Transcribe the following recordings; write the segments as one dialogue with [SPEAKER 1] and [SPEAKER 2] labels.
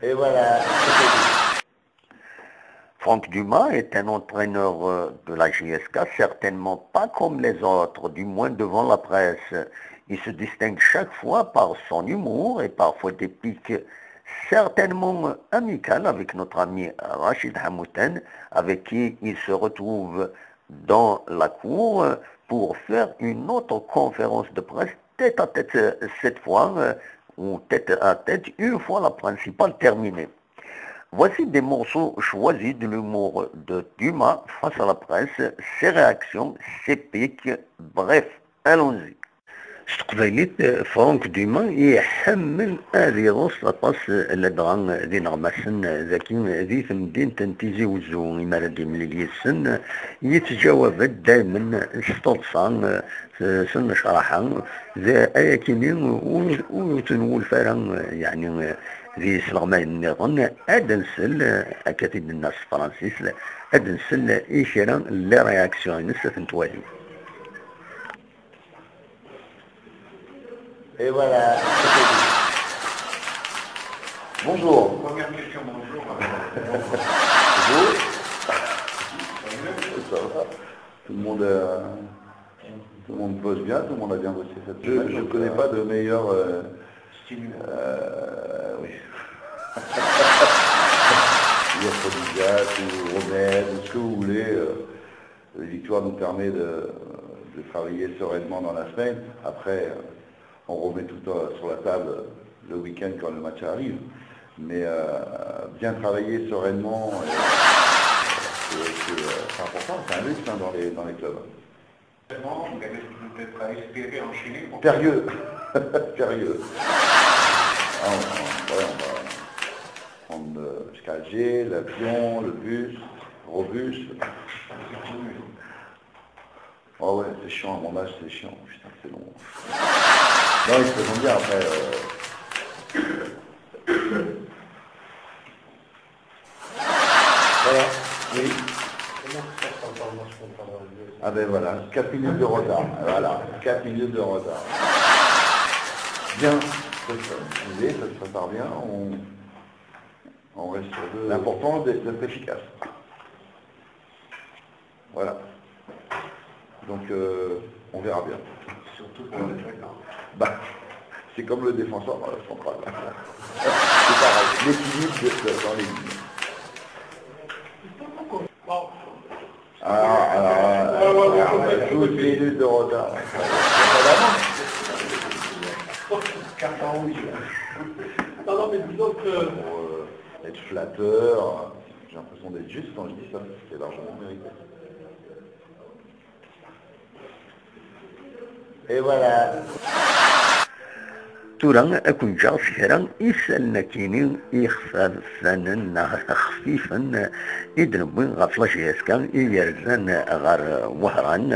[SPEAKER 1] Et voilà.
[SPEAKER 2] Franck Dumas est un entraîneur de la JSK, certainement pas comme les autres, du moins devant la presse. Il se distingue chaque fois par son humour et parfois des piques certainement amicales avec notre ami Rachid Hamouten, avec qui il se retrouve dans la cour pour faire une autre conférence de presse tête à tête cette fois, ou tête à tête une fois la principale terminée. Voici des morceaux choisis de l'humour de Dumas face à la presse, ses réactions, ses piques, bref, allons-y. استقبلت فرانك دوما يحمل هذه غوص لطاس الادغان ذي نغمسن ذاكي ذي في مدينة تيزي-ouzou يماردي ملي السن يتجاوب دائما استطصان سن شرحا ذا اياكيني وتنول فارا يعني ذي سلغمان النظام ادنسل اكاتيد الناس فرانسيس ادنسل ايشيرا لي رياكسيون نستفنتوالي.
[SPEAKER 1] Et voilà. Bonjour.
[SPEAKER 3] Première question, bonjour.
[SPEAKER 1] Bonjour. Ça va. Tout le monde bosse bien, tout le monde a bien bossé cette semaine. Je ne connais pas de meilleur
[SPEAKER 3] Style.
[SPEAKER 1] Oui. Aphrodisiaque ou remède, ce que vous voulez. La victoire nous permet de travailler sereinement dans la semaine. Après, on remet tout sur la table le week-end quand le match arrive. Mais bien travailler sereinement, c'est important, c'est un luxe dans les clubs.
[SPEAKER 3] Vous avez peut-être à espérer enchaîner.
[SPEAKER 1] Périlleux. Périlleux. On va prendre jusqu'à Alger, l'avion, le bus, Robus. Oh ouais, c'est chiant, à mon âge c'est chiant, putain c'est long. Non, ils se présentent bien après. Voilà, oui. Ah ben voilà, 4 minutes de retard. Voilà, 4 minutes de retard. Bien, ça se prépare bien, on reste sur deux. L'important d'être efficace. Voilà. Donc on verra bien.
[SPEAKER 3] Surtout pour le truc.
[SPEAKER 1] Bah, c'est comme le défenseur central. C'est pareil, l'équilibre dans les lignes. Alors, 12 minutes de retard.
[SPEAKER 3] Non, mais disons que...
[SPEAKER 1] Pour être flatteur, j'ai l'impression d'être juste quand je dis ça, c'est largement mérité. Et voilà.
[SPEAKER 2] تورا أكون جا فكرا يسألنا كيني يخفف فنان خفيفا يدنبوين غفلا جيسكا يرزان غار وهران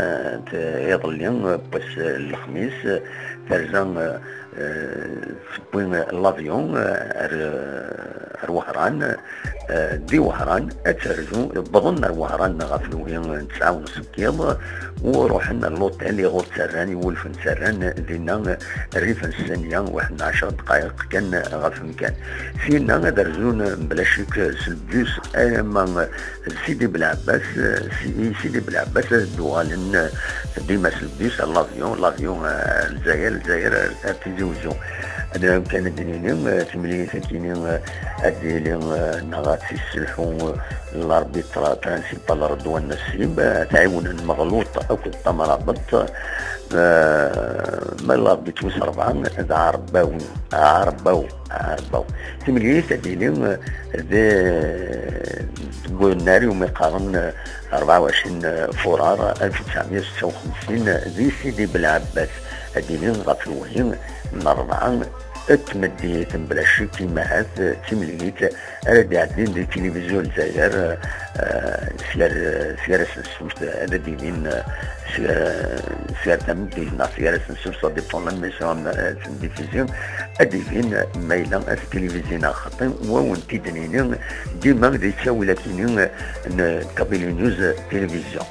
[SPEAKER 2] يظلين بس الخميس ترزان بوين لافيون وهران دي وهران اترزو بظن وهران غفلوين 9:30 كيض وروحنا اللوطيل يغوط سران يولفن سران دينا الريفن الثانية 11 دقائق كان غف مكان فينا درزون بلا شك سلبيوس اما سيدي بالعباس دوالن ديما سلبيوس لافيون الجزائر تيزي-ouzou انا كان دنيني تملي سكيني اديلي نغات في السلحو الاربيترا برانسيبال رضوان نسيب تعاون المغلوط او كنت مرابط ما الاربيت وس 4 عرباو تملي تديلي تقول ناري وما يقارن 24 فورار 1956 ذي سيدي بالعباس هديني غفلوهين من 4 تمديت بلا شك كيما هاد تمليت راه عندنا دي تلفزيون الجزائر سيارة السوس هذا دينين سيارة تمدينا سيارة السوس صدي طولان ميسون تلفزيون أديفين مايلا التلفزيون خطين وونتي دنينين ديما دي تساوي لكن كابيلي نيوز تلفزيون